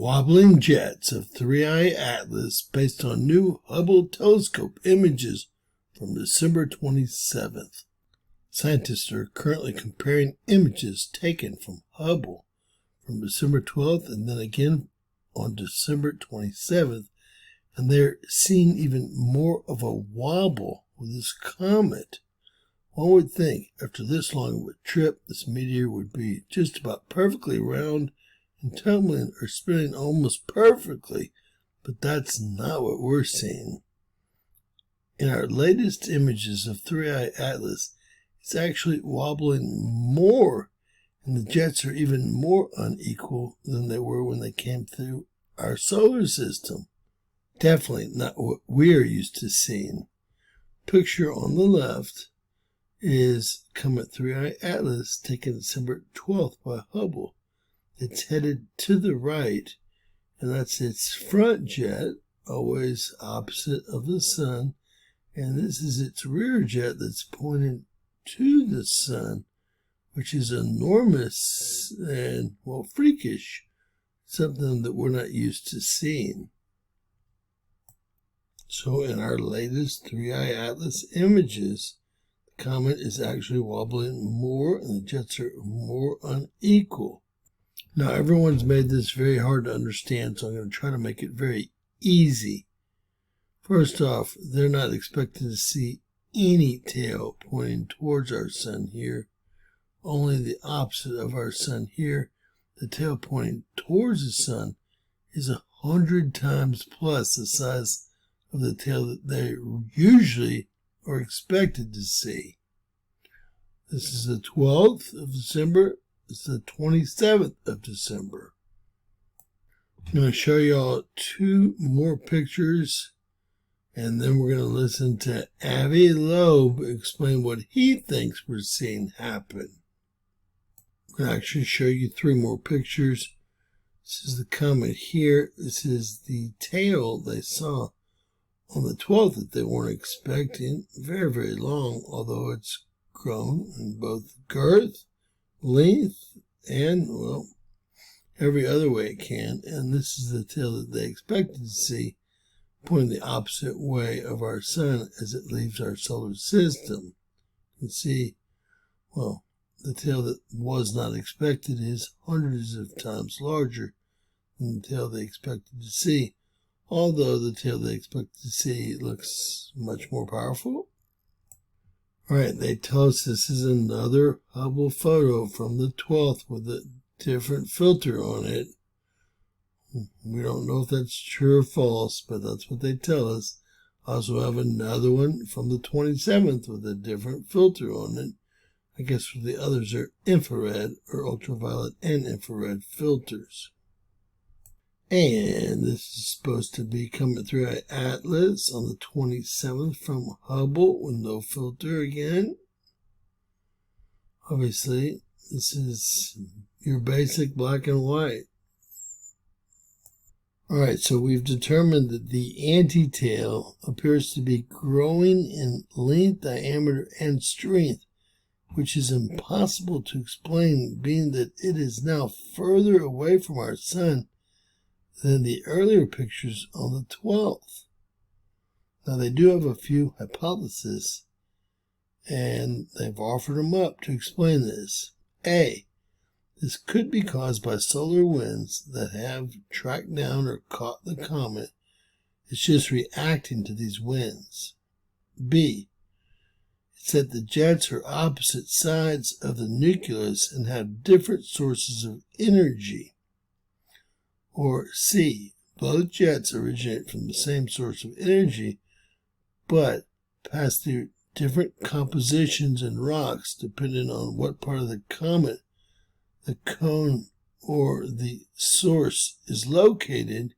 wobbling jets of 3-eye Atlas based on new Hubble telescope images from December 27th. Scientists are currently comparing images taken from Hubble from December 12th and then again on December 27th, and they're seeing even more of a wobble with this comet. One would think after this long of a trip, this meteor would be just about perfectly round and tumbling or spinning almost perfectly, but that's not what we're seeing. In our latest images of 3-eye Atlas, it's actually wobbling more, and the jets are even more unequal than they were when they came through our solar system. Definitely not what we're used to seeing. Picture on the left is Comet 3-eye Atlas taken December 12th by Hubble. It's headed to the right, and that's its front jet, always opposite of the sun, and this is its rear jet that's pointing to the sun, which is enormous and, well, freakish, something that we're not used to seeing. So in our latest 3-eye Atlas images, the comet is actually wobbling more and the jets are more unequal. Now everyone's made this very hard to understand, so I'm going to try to make it very easy. First off, they're not expected to see any tail pointing towards our sun here, only the opposite of our sun here. The tail pointing towards the sun is 100 times plus the size of the tail that they usually are expected to see. This is the 12th of December. It's the 27th of December. I'm going to show y'all two more pictures, and then we're going to listen to Avi Loeb explain what he thinks we're seeing happen. I'm going to actually show you three more pictures. This is the comet here. This is the tail they saw on the 12th that they weren't expecting. Very, very long, although it's grown in both girth, length, and, well, every other way it can. And this is the tail that they expected to see, pointing the opposite way of our sun as it leaves our solar system. You can see, well, the tail that was not expected is hundreds of times larger than the tail they expected to see, although the tail they expected to see looks much more powerful. All right, they tell us this is another Hubble photo from the 12th with a different filter on it. We don't know if that's true or false, but that's what they tell us. Also have another one from the 27th with a different filter on it. I guess the others are infrared or ultraviolet and infrared filters. And this is supposed to be Comet 3-eye Atlas on the 27th from Hubble with no filter again. Obviously, this is your basic black and white. Alright, so we've determined that the anti-tail appears to be growing in length, diameter, and strength, which is impossible to explain, being that it is now further away from our sun than the earlier pictures on the 12th. Now, they do have a few hypotheses, and they've offered them up to explain this. A, this could be caused by solar winds that have tracked down or caught the comet. It's just reacting to these winds. B, it's that the jets are opposite sides of the nucleus and have different sources of energy. Or C, both jets originate from the same source of energy, but pass through different compositions and rocks depending on what part of the comet the cone or the source is located,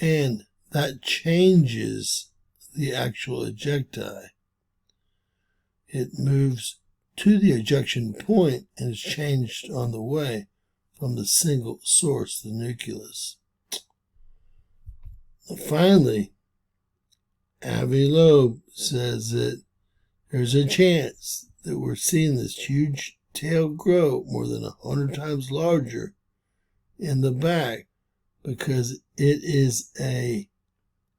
and that changes the actual ejecti. It moves to the ejection point and is changed on the way from the single source, the nucleus. And finally, Avi Loeb says that there's a chance that we're seeing this huge tail grow more than 100 times larger in the back because it is a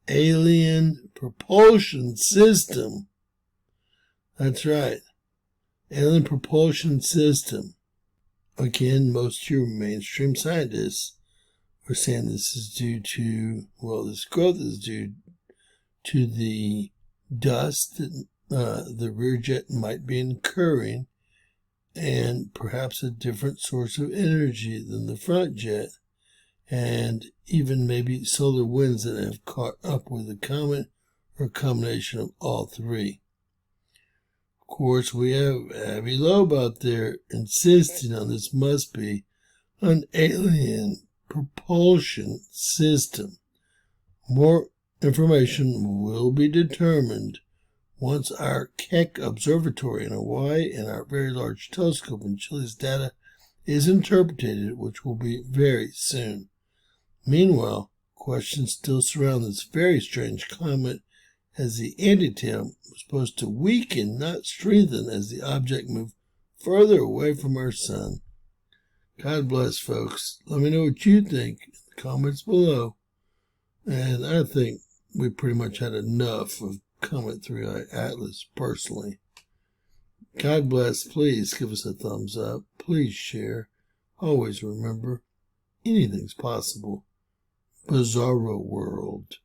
alien propulsion system. That's right. Alien propulsion system. Again, most of your mainstream scientists are saying this is due to, this growth is due to the dust that the rear jet might be incurring, and perhaps a different source of energy than the front jet, and even maybe solar winds that have caught up with the comet, or a combination of all three. Of course, we have Abby Loeb out there insisting on this must be an alien propulsion system. More information will be determined once our Keck Observatory in Hawaii and our Very Large Telescope in Chile's data is interpreted, which will be very soon. Meanwhile, questions still surround this very strange comet, as the antitail was supposed to weaken, not strengthen, as the object moved further away from our sun. God bless, folks. Let me know what you think in the comments below. And I think we pretty much had enough of Comet 3i Atlas, personally. God bless. Please give us a thumbs up. Please share. Always remember, anything's possible. Bizarro world.